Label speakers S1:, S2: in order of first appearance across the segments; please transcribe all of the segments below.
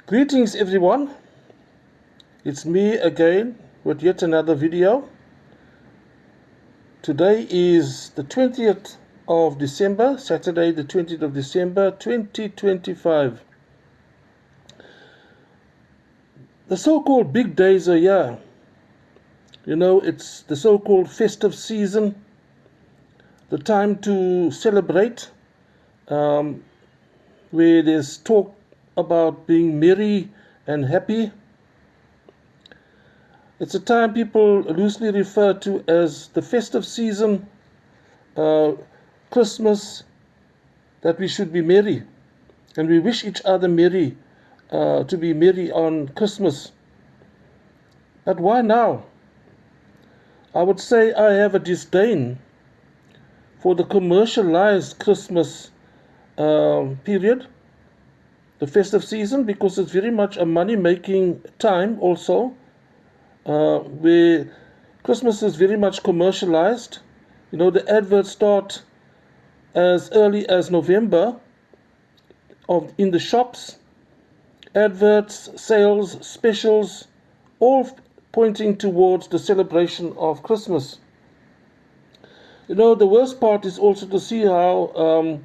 S1: Greetings everyone, it's me again with yet another video. Today is the 20th of December, Saturday the 20th of December 2025. The so-called big days are here. It's the so-called festive season, the time to celebrate, where there's talk about being merry and happy. It's a time people loosely refer to as the festive season, Christmas, that we should be merry. And we wish each other merry, to be merry on Christmas. But why now? I would say I have a disdain for the commercialized Christmas period, the festive season, because it's very much a money-making time also, where Christmas is very much commercialized. The adverts start as early as November in the shops. Adverts, sales, specials, all pointing towards the celebration of Christmas. The worst part is also to see how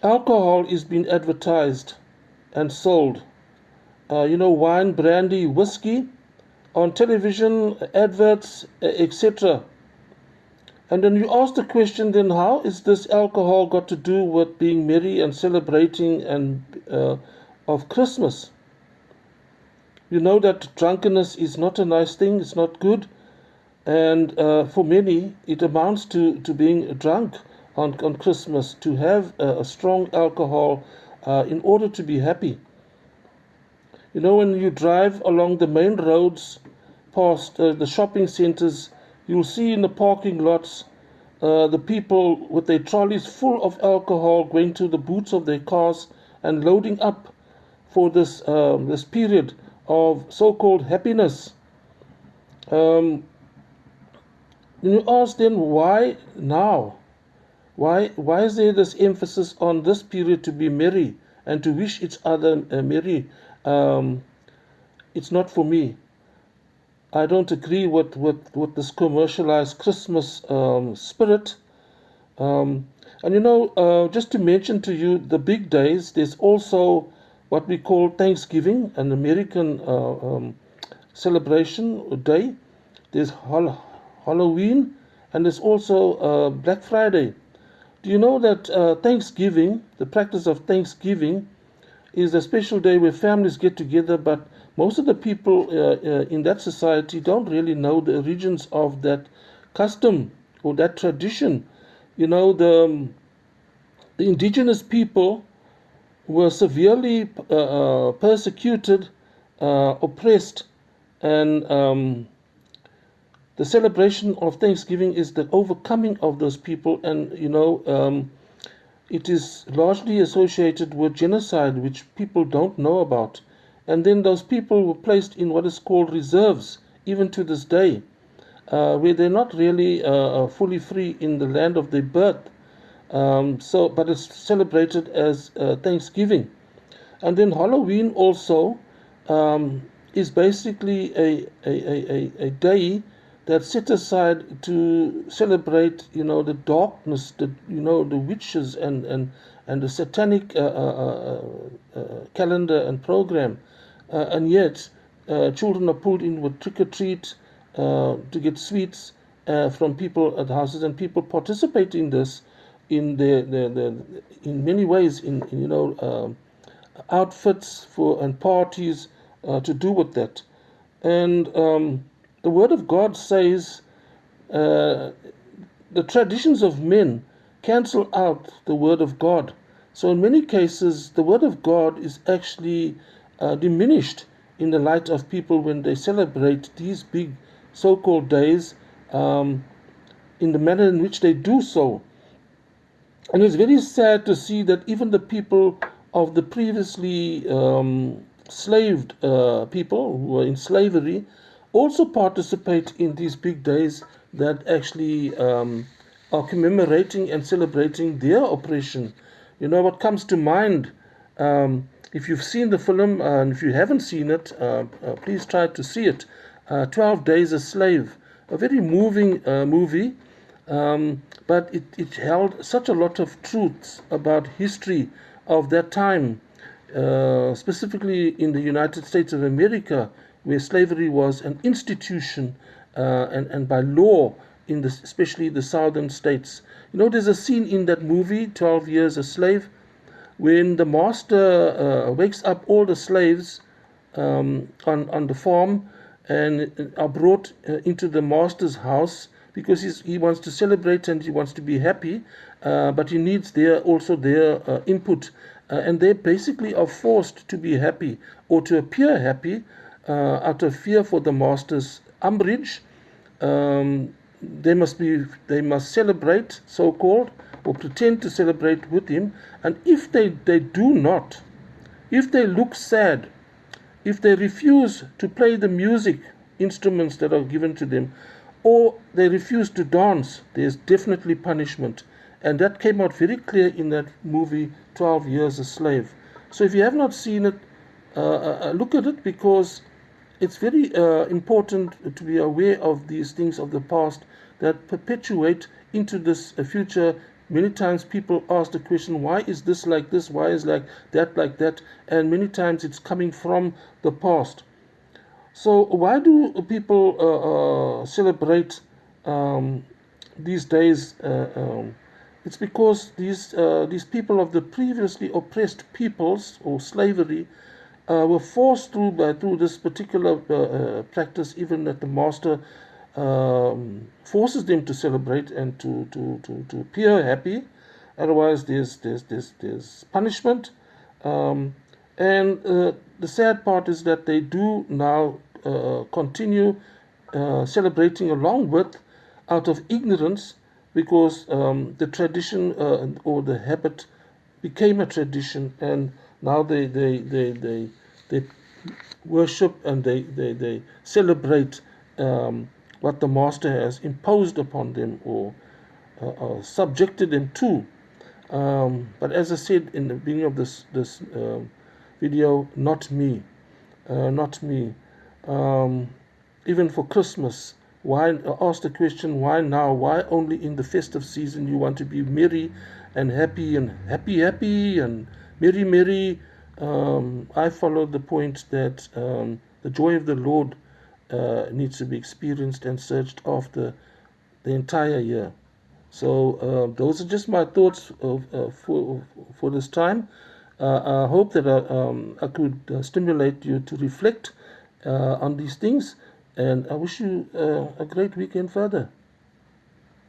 S1: alcohol is being advertised and sold. Wine, brandy, whiskey, on television, adverts, etc. And then you ask the question, then how is this alcohol got to do with being merry and celebrating and of Christmas? You know that drunkenness is not a nice thing, it's not good. And for many, it amounts to being drunk on Christmas, to have a strong alcohol in order to be happy. When you drive along the main roads past the shopping centers, you'll see in the parking lots the people with their trolleys full of alcohol going to the boots of their cars and loading up for this period of so-called happiness. You ask then, why now? Why is there this emphasis on this period to be merry and to wish each other merry? It's not for me. I don't agree with this commercialized Christmas spirit. Just to mention to you the big days, there's also what we call Thanksgiving, an American celebration day. There's Halloween, and there's also Black Friday. Do you know that Thanksgiving, the practice of Thanksgiving, is a special day where families get together, but most of the people in that society don't really know the origins of that custom or that tradition. The indigenous people were severely persecuted, oppressed, and the celebration of Thanksgiving is the overcoming of those people, and it is largely associated with genocide, which people don't know about. And then those people were placed in what is called reserves, even to this day, where they're not really fully free in the land of their birth. But it's celebrated as Thanksgiving. And then Halloween also is basically a day that's set aside to celebrate, the darkness, the witches and the satanic calendar and program, and yet children are pulled in with trick or treat to get sweets from people at houses, and people participate in this in in many ways, in outfits and parties to do with that. And the Word of God says the traditions of men cancel out the Word of God. So in many cases, the Word of God is actually diminished in the light of people when they celebrate these big so-called days in the manner in which they do so. And it's very sad to see that even the people of the previously slaved people who were in slavery also participate in these big days that actually are commemorating and celebrating their oppression. What comes to mind if you've seen the film, and if you haven't seen it, please try to see it. 12 Days a Slave, a very moving movie, but it held such a lot of truths about history of that time, specifically in the United States of America, where slavery was an institution and by law, especially the southern states. There's a scene in that movie, 12 Years a Slave, when the master wakes up all the slaves on the farm and are brought into the master's house because he wants to celebrate and he wants to be happy, but he needs also their input. And they basically are forced to be happy or to appear happy out of fear for the master's umbrage. They must celebrate, so called, or pretend to celebrate with him. And if they do not, if they look sad, if they refuse to play the music instruments that are given to them, or they refuse to dance, there's definitely punishment. And that came out very clear in that movie, 12 Years a Slave. So if you have not seen it, look at it, because it's very important to be aware of these things of the past that perpetuate into this future. Many times people ask the question, why is this like this? Why is like that? And many times it's coming from the past. So why do people celebrate these days? It's because these people of the previously oppressed peoples or slavery were forced through this particular practice, even that the master forces them to celebrate and to appear happy. Otherwise, there's punishment. And the sad part is that they do now continue celebrating along with, out of ignorance, because the tradition or the habit became a tradition, and now they worship and they celebrate what the master has imposed upon them or subjected them to. But as I said in the beginning of this video, not me, not me. Even for Christmas, why ask the question, why now? Why only in the festive season you want to be merry and happy and happy and merry? I follow the point that the joy of the Lord needs to be experienced and searched after the entire year. So those are just my thoughts for this time. I hope that I could stimulate you to reflect on these things, and I wish you a great weekend further.